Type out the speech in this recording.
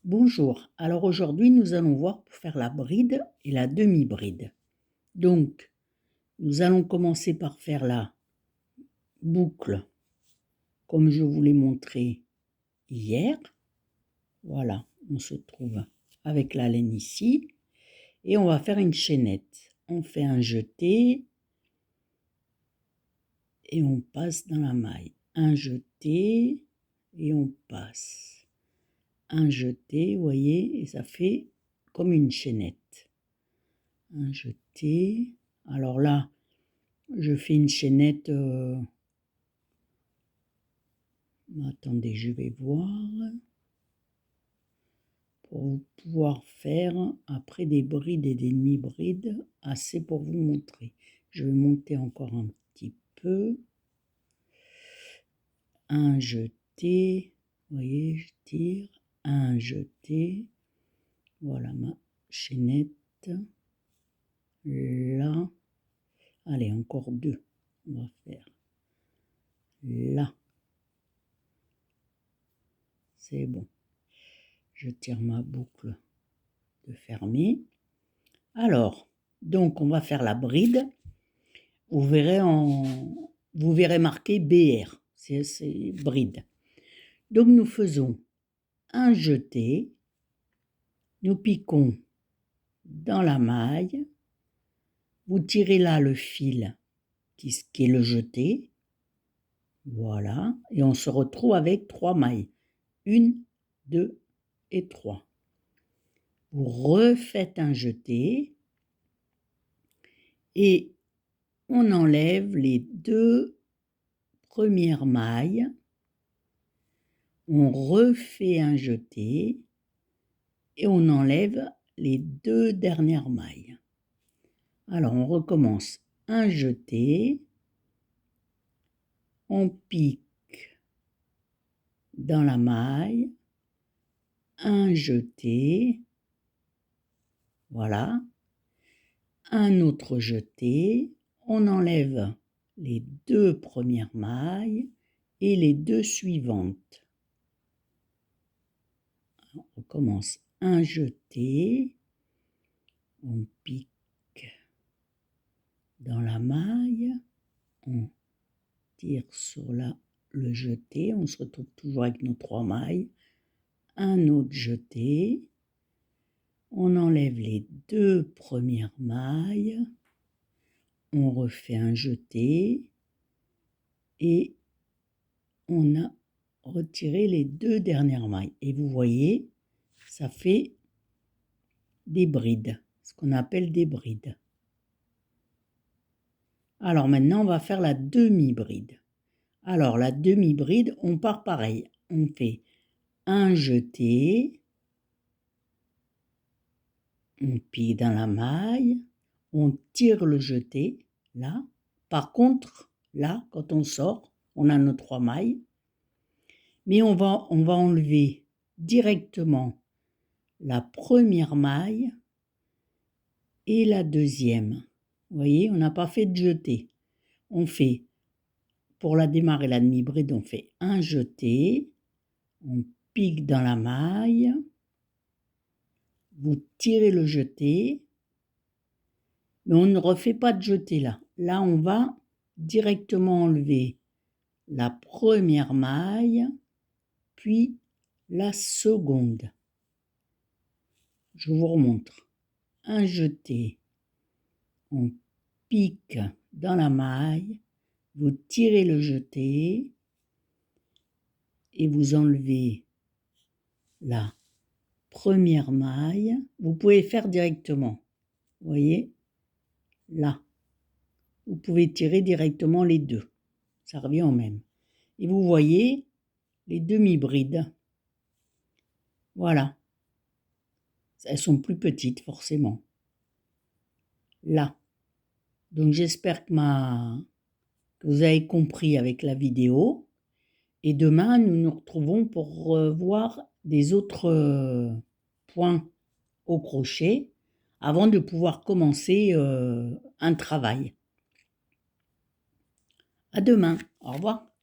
Bonjour, alors aujourd'hui nous allons voir pour faire la bride et la demi-bride. Donc nous allons commencer par faire la boucle comme je vous l'ai montré hier. Voilà, on se trouve avec la laine ici et on va faire une chaînette. On fait un jeté et on passe dans la maille. Un jeté et on passe. Un jeté, vous voyez, et ça fait comme une chaînette. Un jeté. Alors là, je fais une chaînette. Attendez, je vais voir. Pour pouvoir faire après des brides et des demi-brides, assez pour vous montrer. Je vais monter encore un petit peu. Un jeté. Vous voyez, je tire. Un jeté. Voilà ma chaînette. Là. Allez, encore deux. On va faire là. C'est bon. Je tire ma boucle de fermer. Alors, donc on va faire la bride. Vous verrez marqué BR. C'est bride. Donc nous faisons un jeté. Nous piquons dans la maille. Vous tirez là le fil qui est le jeté. Voilà. Et on se retrouve avec 3 mailles. 1, 2 et 3. Vous refaites un jeté. Et on enlève les 2 premières mailles. On refait un jeté. Et on enlève les 2 dernières mailles. Alors on recommence un jeté. On pique dans la maille, un jeté, voilà, un autre jeté, on enlève les 2 premières mailles et les 2 suivantes. Alors, on commence un jeté, on pique dans la maille, on tire sur le jeté, on se retrouve toujours avec nos 3 mailles, un autre jeté, on enlève les 2 premières mailles, on refait un jeté et on a retiré les 2 dernières mailles. Et vous voyez, ça fait des brides, ce qu'on appelle des brides. Alors maintenant, on va faire la demi-bride. Alors la demi-bride, on part pareil. On fait un jeté, on pique dans la maille, on tire le jeté, là. Par contre, là, quand on sort, on a nos 3 mailles. Mais on va enlever directement la première maille et la deuxième. Vous voyez, on n'a pas fait de jeté. On fait, pour la démarrer la demi-bride, on fait un jeté, on pique dans la maille, vous tirez le jeté, mais on ne refait pas de jeté là. Là, on va directement enlever la première maille, puis la seconde. Je vous remontre. Un jeté, on pique dans la maille, vous tirez le jeté et vous enlevez la première maille. Vous pouvez faire directement, vous voyez, là. Vous pouvez tirer directement les 2, ça revient au même. Et vous voyez les demi-brides. Voilà. Elles sont plus petites forcément. Là. Donc j'espère que vous avez compris avec la vidéo. Et demain, nous nous retrouvons pour voir des autres points au crochet avant de pouvoir commencer un travail. À demain. Au revoir.